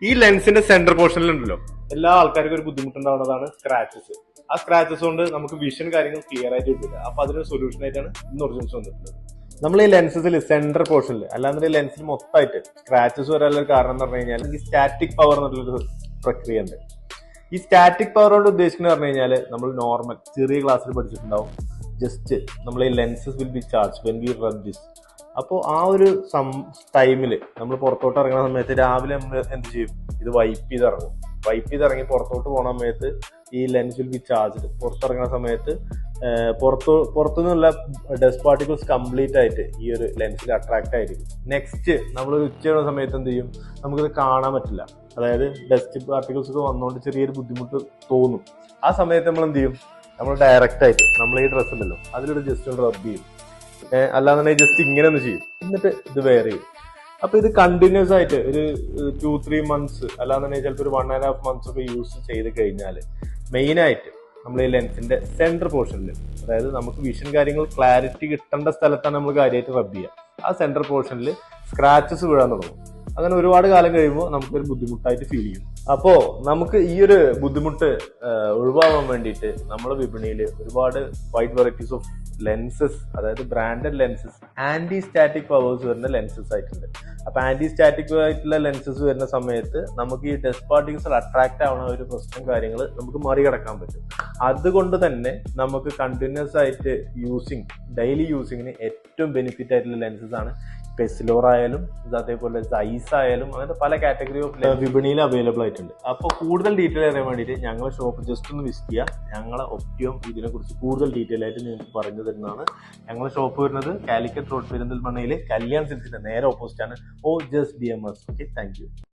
ഈ ലെൻസിന്റെ സെന്റർ പോർഷനിലുണ്ടല്ലോ എല്ലാ ആൾക്കാർക്കും ഒരു ബുദ്ധിമുട്ടുണ്ടാവുന്നതാണ് സ്ക്രാച്ചസ്. ആ സ്ക്രാച്ചസ് കൊണ്ട് നമുക്ക് വിഷൻ കാര്യങ്ങൾ ക്ലിയർ ആയിട്ട് കിട്ടില്ല. അപ്പൊ അതിനൊരു സൊല്യൂഷൻ ആയിട്ടാണ് ഇന്ന് ഒറിജിൻസ് വന്നിട്ടുള്ളത്. നമ്മൾ ഈ ലെൻസസിൽ സെന്റർ പോർഷനിൽ അല്ലാതെ ലെൻസിൽ മൊത്തമായിട്ട് സ്ക്രാച്ചസ് വരാനുള്ള കാരണം എന്ന് പറഞ്ഞു കഴിഞ്ഞാൽ ഈ സ്റ്റാറ്റിക് പവർ എന്നുള്ളൊരു പ്രക്രിയ ഉണ്ട്. ഈ സ്റ്റാറ്റിക് പവർ കൊണ്ട് ഉദ്ദേശിക്കുന്നത് പറഞ്ഞു കഴിഞ്ഞാൽ നമ്മൾ നോർമൽ ചെറിയ ക്ലാസ്സിൽ പഠിച്ചിട്ടുണ്ടാവും, ജസ്റ്റ് നമ്മൾ ഈ lenses will be charge when we rub this. അപ്പോൾ ആ ഒരു ടൈമിൽ നമ്മൾ പുറത്തോട്ട് ഇറങ്ങുന്ന സമയത്ത് രാവിലെ നമ്മൾ എന്ത് ചെയ്യും, ഇത് വൈപ്പ് ചെയ്ത് ഇറങ്ങും. വൈപ്പ് ചെയ്ത് ഇറങ്ങി പുറത്തോട്ട് പോകുന്ന സമയത്ത് ഈ ലെൻസ് വിൽ ബി ചാർജ്ഡ്. പുറത്തിറങ്ങുന്ന സമയത്ത് പുറത്തുനിന്നുള്ള ഡസ്റ്റ് പാർട്ടിക്കിൾസ് കംപ്ലീറ്റ് ആയിട്ട് ഈ ഒരു ലെൻസിൽ അട്രാക്ട് ആയിരിക്കും. നെക്സ്റ്റ് നമ്മളൊരു ഉച്ചയുടെ സമയത്ത് എന്ത് ചെയ്യും, നമുക്കിത് കാണാൻ പറ്റില്ല. അതായത് ഡസ്റ്റ് പാർട്ടിക്കിൾസ് ഒക്കെ വന്നുകൊണ്ട് ചെറിയൊരു ബുദ്ധിമുട്ട് തോന്നും. ആ സമയത്ത് നമ്മൾ എന്ത് ചെയ്യും, നമ്മൾ ഡയറക്റ്റ് ആയിട്ട് നമ്മൾ ഈ ഡ്രസ്സ് ഉണ്ടല്ലോ അതിലൂടെ ജസ്റ്റ് ഒന്ന് റബ്ബ് ചെയ്യും. അല്ലാന്നുണ്ടെങ്കിൽ ജസ്റ്റ് ഇങ്ങനെ ഒന്ന് ചെയ്യും, എന്നിട്ട് ഇത് വെയർ ചെയ്യും. അപ്പൊ ഇത് കണ്ടിന്യൂസ് ആയിട്ട് ഒരു 2-3 months അല്ലാന്നുണ്ടെങ്കിൽ ചിലപ്പോൾ ഒരു 1.5 months ഒക്കെ യൂസ് ചെയ്ത് കഴിഞ്ഞാൽ മെയിൻ ആയിട്ട് നമ്മൾ ഈ ലെൻസിന്റെ സെന്റർ പോർഷനിൽ, അതായത് നമുക്ക് വിഷൻ കാര്യങ്ങൾ ക്ലാരിറ്റി കിട്ടേണ്ട സ്ഥലത്താണ് നമ്മൾ കാര്യമായിട്ട് റബ്ബ് ചെയ്യുക. ആ സെന്റർ പോർഷനിൽ സ്ക്രാച്ചസ് വീഴാൻ തുടങ്ങും. അങ്ങനെ ഒരുപാട് കാലം കഴിയുമ്പോൾ നമുക്കൊരു ബുദ്ധിമുട്ടായിട്ട് ഫീൽ ചെയ്യും. അപ്പോ നമുക്ക് ഈ ഒരു ബുദ്ധിമുട്ട് ഒഴിവാകാൻ വേണ്ടിയിട്ട് നമ്മുടെ വിപണിയിൽ ഒരുപാട് വൈഡ് വെറൈറ്റീസ് ഓഫ് ലെൻസസ്, അതായത് branded lenses, anti static powers വരുന്ന ലെൻസസ് ആയിട്ടുണ്ട്. അപ്പൊ ആന്റി സ്റ്റാറ്റിക് ആയിട്ടുള്ള ലെൻസസ് വരുന്ന സമയത്ത് നമുക്ക് ഈ ഡസ്റ്റ് പാർട്ടിക്കിൾസ് അട്രാക്ട് ആവുന്ന ഒരു പ്രശ്നം കാര്യങ്ങൾ നമുക്ക് മറികടക്കാൻ പറ്റും. അതുകൊണ്ട് തന്നെ നമുക്ക് കണ്ടിന്യൂസ് ആയിട്ട് ഡെയിലി യൂസിങ്ങിന് ഏറ്റവും ബെനിഫിറ്റ് ആയിട്ടുള്ള ലെൻസസ് ആണ് പെസിലോർ ആയാലും അതേപോലെ സൈസ് ആയാലും അങ്ങനത്തെ പല കാറ്റഗറി ഓഫ് വിപണിയിൽ അവൈലബിൾ ആയിട്ടുണ്ട്. അപ്പോൾ കൂടുതൽ ഡീറ്റെയിൽ അറിയാൻ വേണ്ടിയിട്ട് ഞങ്ങളെ ഷോപ്പ് ജസ്റ്റ് ഒന്ന് വിസിറ്റ് ചെയ്യുക. ഞങ്ങളെ ഒപ്റ്റിയം ഇതിനെ കുറിച്ച് കൂടുതൽ ഡീറ്റെയിൽ ആയിട്ട് നിങ്ങൾക്ക് പറഞ്ഞു തരുന്നതാണ്. ഞങ്ങളെ ഷോപ്പ് വരുന്നത് കാലിക്കറ്റ് റോഡ് പെരിന്തൽമണ്ണയിൽ കല്യാൺ സിൽക്സിന്റെ നേരെ ഓപ്പോസിറ്റ് ആണ്. OJS DMS. Okay, thank you.